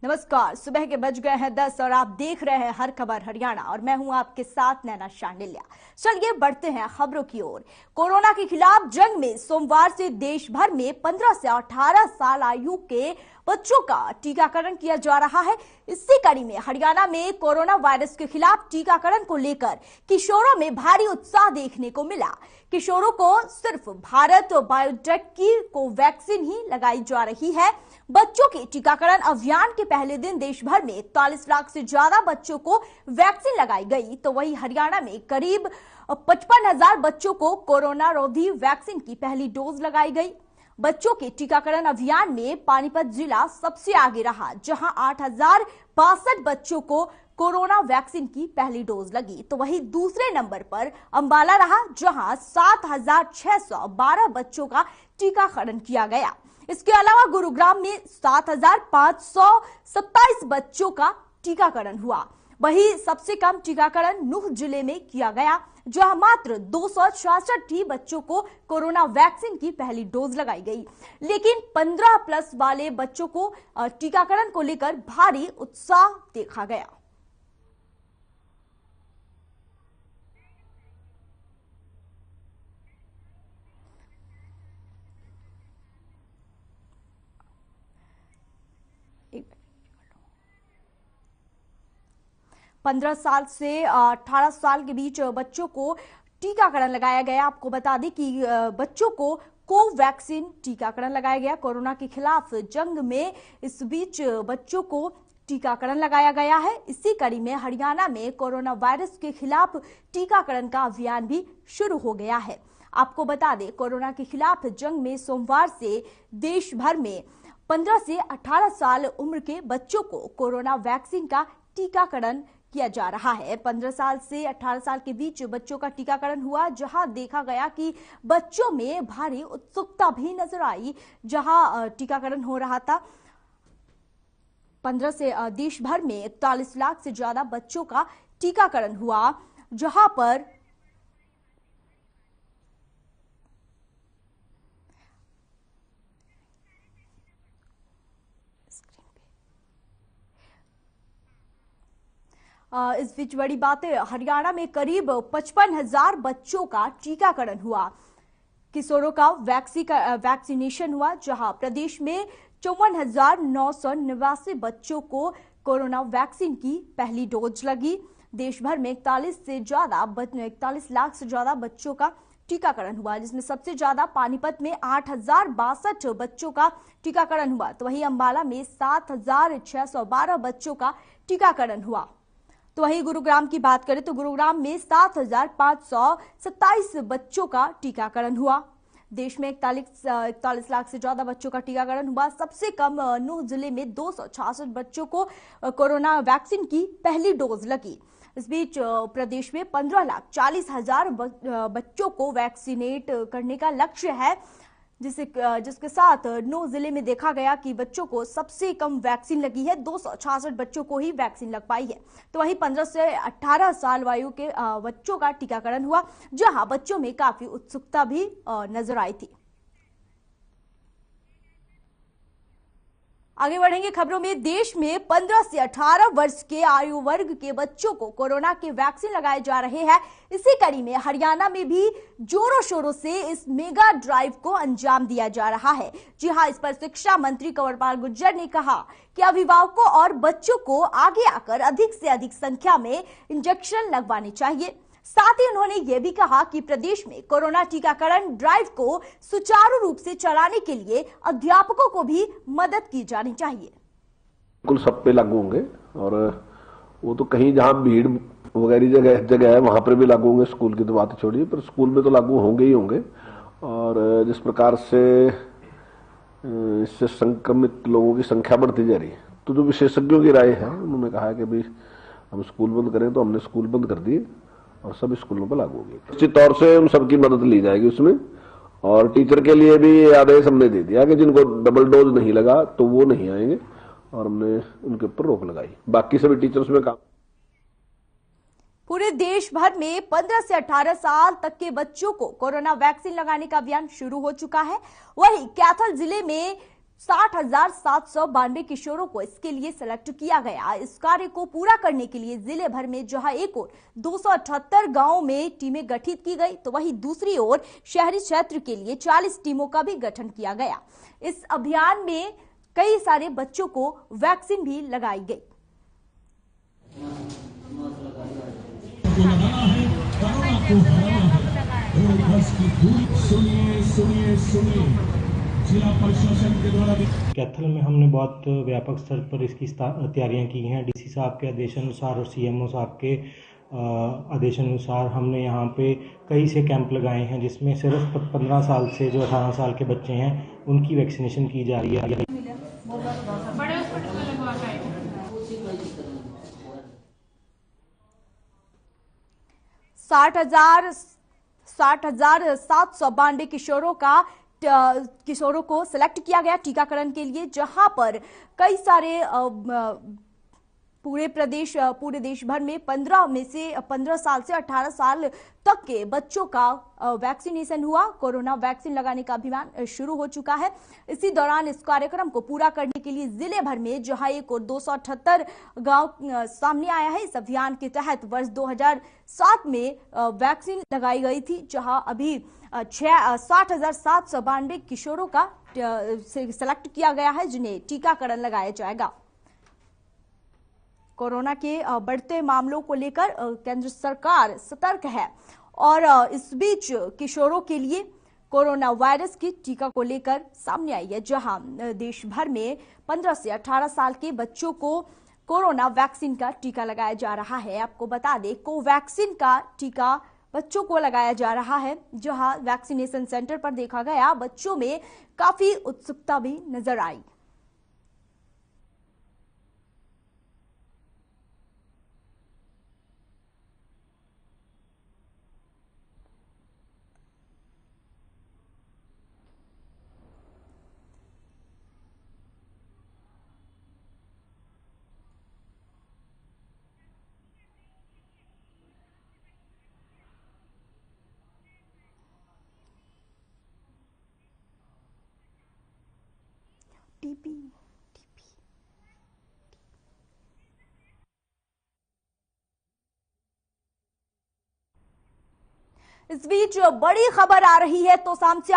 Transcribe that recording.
नमस्कार। सुबह के बज गए हैं 10 और आप देख रहे हैं हर खबर हरियाणा और मैं हूं आपके साथ नैना शांडिल्या। चलिए बढ़ते हैं खबरों की ओर। कोरोना के खिलाफ जंग में सोमवार से देश भर में 15 से 18 साल आयु के बच्चों का टीकाकरण किया जा रहा है। इसी कड़ी में हरियाणा में कोरोना वायरस के खिलाफ टीकाकरण को लेकर किशोरों में भारी उत्साह देखने को मिला। किशोरों को सिर्फ भारत बायोटेक की कोवैक्सीन ही लगाई जा रही है। बच्चों के टीकाकरण अभियान के पहले दिन देश भर में 41 लाख से ज्यादा बच्चों को वैक्सीन लगाई गई, तो वहीं हरियाणा में करीब 55,000 बच्चों को कोरोना रोधी वैक्सीन की पहली डोज लगाई गई। बच्चों के टीकाकरण अभियान में पानीपत जिला सबसे आगे रहा, जहां 8,062 बच्चों को कोरोना वैक्सीन की पहली डोज लगी, तो वहीं दूसरे नंबर पर अंबाला रहा, जहां 7,612 बच्चों का टीकाकरण किया गया। इसके अलावा गुरुग्राम में 7,527 बच्चों का टीकाकरण हुआ। वहीं सबसे कम टीकाकरण नूह जिले में किया गया, जहां मात्र 266 ही बच्चों को कोरोना वैक्सीन की पहली डोज लगाई गई। लेकिन 15+ वाले बच्चों को टीकाकरण को लेकर भारी उत्साह देखा गया। पंद्रह साल से 18 साल के बीच बच्चों को टीकाकरण लगाया गया। आपको बता दें कि बच्चों को कोवैक्सीन टीकाकरण लगाया गया। कोरोना के खिलाफ जंग में इस बीच बच्चों को टीकाकरण लगाया गया है। इसी कड़ी में हरियाणा में कोरोना वायरस के खिलाफ टीकाकरण का अभियान भी शुरू हो गया है। आपको बता दें, कोरोना के खिलाफ जंग में सोमवार से देश भर में 15 से 18 साल उम्र के बच्चों को कोरोना वैक्सीन का टीकाकरण किया जा रहा है। 15 साल से 18 साल के बीच बच्चों का टीकाकरण हुआ, जहां देखा गया कि बच्चों में भारी उत्सुकता भी नजर आई। जहां टीकाकरण हो रहा था 15 से देश भर में 41 लाख से ज्यादा बच्चों का टीकाकरण हुआ, जहां पर इस बीच बड़ी बात है, हरियाणा में करीब 55,000 बच्चों का टीकाकरण हुआ। किशोरों का वैक्सीनेशन हुआ, जहां प्रदेश में 54,989 बच्चों को कोरोना वैक्सीन की पहली डोज लगी। देश भर में 41 लाख से ज्यादा बच्चों का टीकाकरण हुआ, जिसमें सबसे ज्यादा पानीपत में 8,062 बच्चों का टीकाकरण हुआ, तो वहीं अंबाला में 7,612 बच्चों का टीकाकरण हुआ। तो वहीं गुरुग्राम की बात करें तो गुरुग्राम में 7,527 बच्चों का टीकाकरण हुआ। देश में 41 लाख से ज्यादा बच्चों का टीकाकरण हुआ। सबसे कम नूह जिले में 266 बच्चों को कोरोना वैक्सीन की पहली डोज लगी। इस बीच प्रदेश में 15,40,000 बच्चों को वैक्सीनेट करने का लक्ष्य है, जिसके साथ नूह जिले में देखा गया कि बच्चों को सबसे कम वैक्सीन लगी है। 266 बच्चों को ही वैक्सीन लग पाई है। तो वहीं 15 से 18 साल आयु के बच्चों का टीकाकरण हुआ, जहां बच्चों में काफी उत्सुकता भी नजर आई थी। आगे बढ़ेंगे खबरों में। देश में 15 से 18 वर्ष के आयु वर्ग के बच्चों को कोरोना के वैक्सीन लगाए जा रहे हैं। इसी कड़ी में हरियाणा में भी जोरों शोरों से इस मेगा ड्राइव को अंजाम दिया जा रहा है। जी हां, इस पर शिक्षा मंत्री कंवरपाल गुर्जर ने कहा कि अभिभावकों और बच्चों को आगे आकर अधिक से अधिक संख्या में इंजेक्शन लगवाने चाहिए। साथ ही उन्होंने यह भी कहा कि प्रदेश में कोरोना टीकाकरण ड्राइव को सुचारू रूप से चलाने के लिए अध्यापकों को भी मदद की जानी चाहिए। बिल्कुल सब पे लागू होंगे, और वो तो कहीं जहां भीड़ वगैरह जगह है वहां पर भी लागू होंगे। स्कूल की तो बात छोड़िए, पर स्कूल में तो लागू होंगे ही होंगे। और जिस प्रकार से इससे संक्रमित लोगों की संख्या बढ़ती जा रही है, तो जो विशेषज्ञों की राय है, उन्होंने कहा है कि भाई हम स्कूल बंद करें, तो हमने स्कूल बंद कर दिए और सभी स्कूलों पर लागू होगी। निश्चित तौर से उन सबकी मदद ली जाएगी उसमें। और टीचर के लिए भी आदेश हमने दे दिया कि जिनको डबल डोज नहीं लगा तो वो नहीं आएंगे, और हमने उनके ऊपर रोक लगाई। बाकी सभी टीचर्स में काम। पूरे देश भर में 15 से 18 साल तक के बच्चों को कोरोना वैक्सीन लगाने का अभियान शुरू हो चुका है। वहीं कैथल जिले में 60,792 किशोरों को इसके लिए सिलेक्ट किया गया। इस कार्य को पूरा करने के लिए जिले भर में जहां एक ओर 278 गांवों में टीमें गठित की गई, तो वहीं दूसरी ओर शहरी क्षेत्र के लिए 40 टीमों का भी गठन किया गया। इस अभियान में कई सारे बच्चों को वैक्सीन भी लगाई गई। जिला प्रशासन के द्वारा कैथल में हमने बहुत व्यापक स्तर पर इसकी तैयारियां की हैं। डीसी साहब के आदेशानुसार और सीएमओ साहब के आदेशानुसार हमने यहाँ पे कई से कैंप लगाए हैं, जिसमें सिर्फ 15 साल से जो 18 साल के बच्चे हैं उनकी वैक्सीनेशन की जा रही है। 60,792 किशोरों को सिलेक्ट किया गया टीकाकरण के लिए, जहां पर कई सारे पूरे देश भर में 15 साल से 18 साल तक के बच्चों का वैक्सीनेशन हुआ। कोरोना वैक्सीन लगाने का अभियान शुरू हो चुका है। इसी दौरान इस कार्यक्रम को पूरा करने के लिए जिले भर में जहां एक और 278 गांव सामने आया है। इस अभियान के तहत वर्ष 2007 में वैक्सीन लगाई गई थी, जहां अभी 60,792 किशोरों का सिलेक्ट किया गया है, जिन्हें टीकाकरण लगाया जाएगा। कोरोना के बढ़ते मामलों को लेकर केंद्र सरकार सतर्क है और इस बीच किशोरों के लिए कोरोना वायरस की टीका को लेकर सामने आई है, जहां देश भर में 15 से 18 साल के बच्चों को कोरोना वैक्सीन का टीका लगाया जा रहा है। आपको बता दें, कोवैक्सीन का टीका बच्चों को लगाया जा रहा है, जहां वैक्सीनेशन सेंटर पर देखा गया बच्चों में काफी उत्सुकता भी नजर आई। इस बीच बड़ी खबर आ रही है, तो सामने आ रही